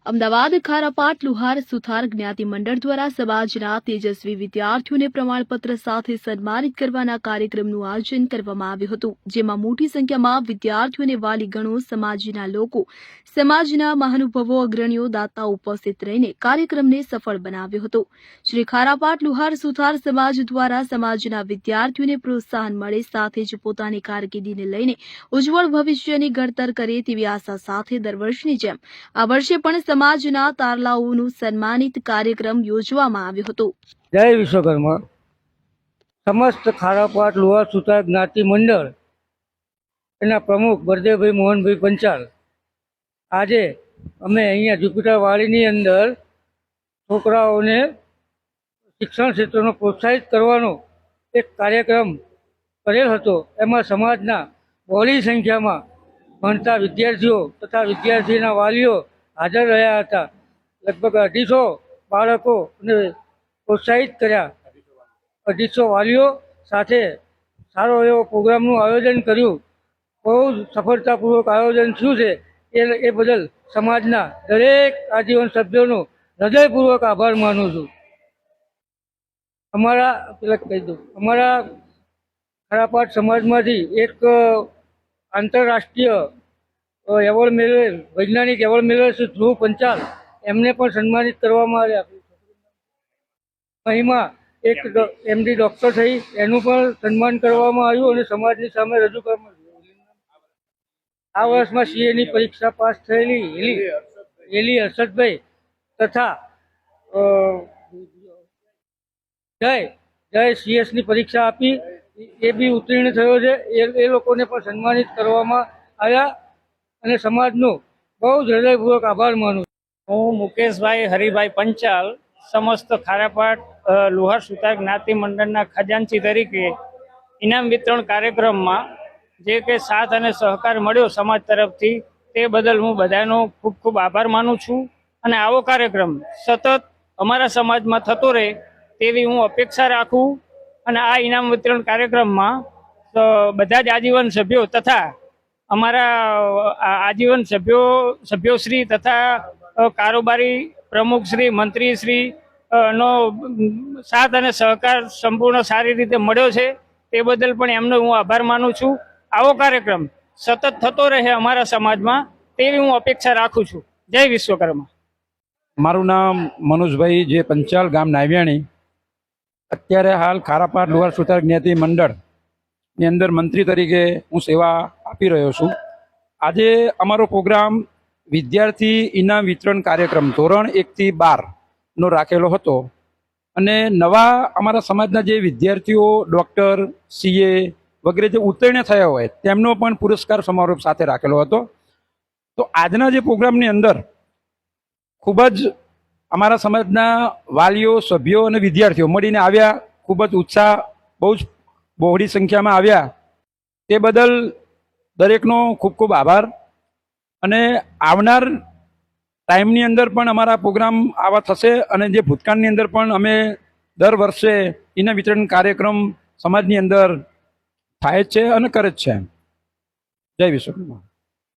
અમદાવાદ ખારાપાટ લુહાર સુથાર જ્ઞાતિ મંડળ દ્વારા સમાજના તેજસ્વી વિદ્યાર્થીઓને પ્રમાણપત્ર સાથે સન્માનિત કરવાના કાર્યક્રમનું આયોજન કરવામાં આવ્યું હતું, જેમાં મોટી સંખ્યામાં વિદ્યાર્થીઓ અને વાલીગણો, સમાજના લોકો, સમાજના મહાનુભાવો, અગ્રણીઓ, દાતાઓ ઉપસ્થિત રહીને કાર્યક્રમને સફળ બનાવ્યો હતો। શ્રી ખારાપાટ લુહાર સુથાર સમાજ દ્વારા સમાજના વિદ્યાર્થીઓને પ્રોત્સાહન મળે, સાથે જ પોતાની કારકિર્દીને લઈને ઉજ્જવળ ભવિષ્યની ઘડતર કરે તેવી આશા સાથે દર વર્ષની જેમ આ વર્ષે પણ સમાજના તારલાઓનું સન્માનિત કાર્યક્રમ યોજવામાં આવ્યો હતો। જય વિશ્વકર્મા। સમસ્ત ખારાપાટ લુહાર સુથાર જ્ઞાતિ મંડળ એના પ્રમુખ બળદેવભાઈ મોહનભાઈ પંચાલ આજે અમે અહીંયા જુપિટર વાડીની અંદર છોકરાઓને શિક્ષણ ક્ષેત્રનો પ્રોત્સાહિત કરવાનો એક કાર્યક્રમ કરેલ હતો। એમાં સમાજના બહોળી સંખ્યામાં ભણતા વિદ્યાર્થીઓ તથા વિદ્યાર્થીના વાલીઓ હાજર રહ્યા હતા। લગભગ 250 બાળકોને પ્રોત્સાહિત કર્યા। 250 વાલીઓ સાથે સારો એવો પ્રોગ્રામનું આયોજન કર્યું। બહુ જ સફળતાપૂર્વક આયોજન થયું છે। એ બદલ સમાજના દરેક આજીવન સભ્યોનો હૃદયપૂર્વક આભાર માનું છું। અમારા ખારાપાટ સમાજમાંથી એક આંતરરાષ્ટ્રીય એવોર્ડ મેળવેલ વૈજ્ઞાનિક એવોર્ડ મેળવેલ શ્રી ધ્રુવ પંચાલ એમને પણ સન્માનિત કરવામાં આવ્યા। અહીંમાં એક એમડી ડૉક્ટર થઈ એનું પણ સન્માન કરવામાં આવ્યું અને સમાજની સામે રજૂ કરવામાં આવ્યું। આ વર્ષમાં સીએની પરીક્ષા પાસ થયેલી એલી હર્ષદભાઈ તથા જય સીએસની પરીક્ષા આપી એ બી ઉત્તીર્ણ થયો છે। એ લોકોને પણ સન્માનિત કરવામાં આવ્યા અને સમાજનો બહુ જ હૃદયપૂર્વક આભાર માનું છું। હું મુકેશભાઈ હરિભાઈ પંચાલ સમસ્ત ખારાપાટ લુહાર સુથાર જ્ઞાતિ મંડળના ખજાનચી તરીકે ઇનામ વિતરણ કાર્યક્રમમાં જે કે સાથ અને સહકાર મળ્યો સમાજ તરફથી તે બદલ હું બધાનો ખૂબ ખૂબ આભાર માનું છું અને આવો કાર્યક્રમ સતત અમારા સમાજમાં થતો રહે તેવી હું અપેક્ષા રાખું અને આ ઇનામ વિતરણ કાર્યક્રમમાં બધા જ આજીવન સભ્યો તથા અમારા આજીવન સભ્યોશ્રી તથા કારોબારી પ્રમુખશ્રી, મંત્રીશ્રી નો સાથ અને સહકાર સંપૂર્ણ સારી રીતે મળ્યો છે તે બદલ પણ એમનો હું આભાર માનું છું। આવો કાર્યક્રમ સતત થતો રહે અમારા સમાજમાં તેવી હું અપેક્ષા રાખું છું। જય વિશ્વકર્મા। મારું નામ મનોજભાઈ જે પંચાલ, ગામ નાવ્યાણી। અત્યારે હાલ ખારાપાટ લુહાર સુથાર જ્ઞાતિ મંડળની અંદર મંત્રી તરીકે હું સેવા આપી રહ્યો છું। આજે અમારો પ્રોગ્રામ વિદ્યાર્થી ઇનામ વિતરણ કાર્યક્રમ ધોરણ 1 થી 12નો રાખેલો હતો અને નવા અમારા સમાજના જે વિદ્યાર્થીઓ ડૉક્ટર, સીએ વગેરે જે ઉત્તીર્ણ થયા હોય તેમનો પણ પુરસ્કાર સમારોહ સાથે રાખેલો હતો। તો આજના જે પ્રોગ્રામની અંદર ખૂબ જ અમારા સમાજના વાલીઓ, સભ્યો અને વિદ્યાર્થીઓ મળીને આવ્યા। ખૂબ જ ઉત્સાહ, બહુ જ બહોળી સંખ્યામાં આવ્યા। તે બદલ દરેકનો ખૂબ ખૂબ આભાર અને આવનાર ટાઈમની અંદર પણ અમારા પ્રોગ્રામ આવા થશે અને જે ભૂતકાળની અંદર પણ અમે દર વર્ષે ઇનામ વિતરણ કાર્યક્રમ સમાજની અંદર થાય જ છે અને કરે જ છે। જય વિશ્વકર્મા।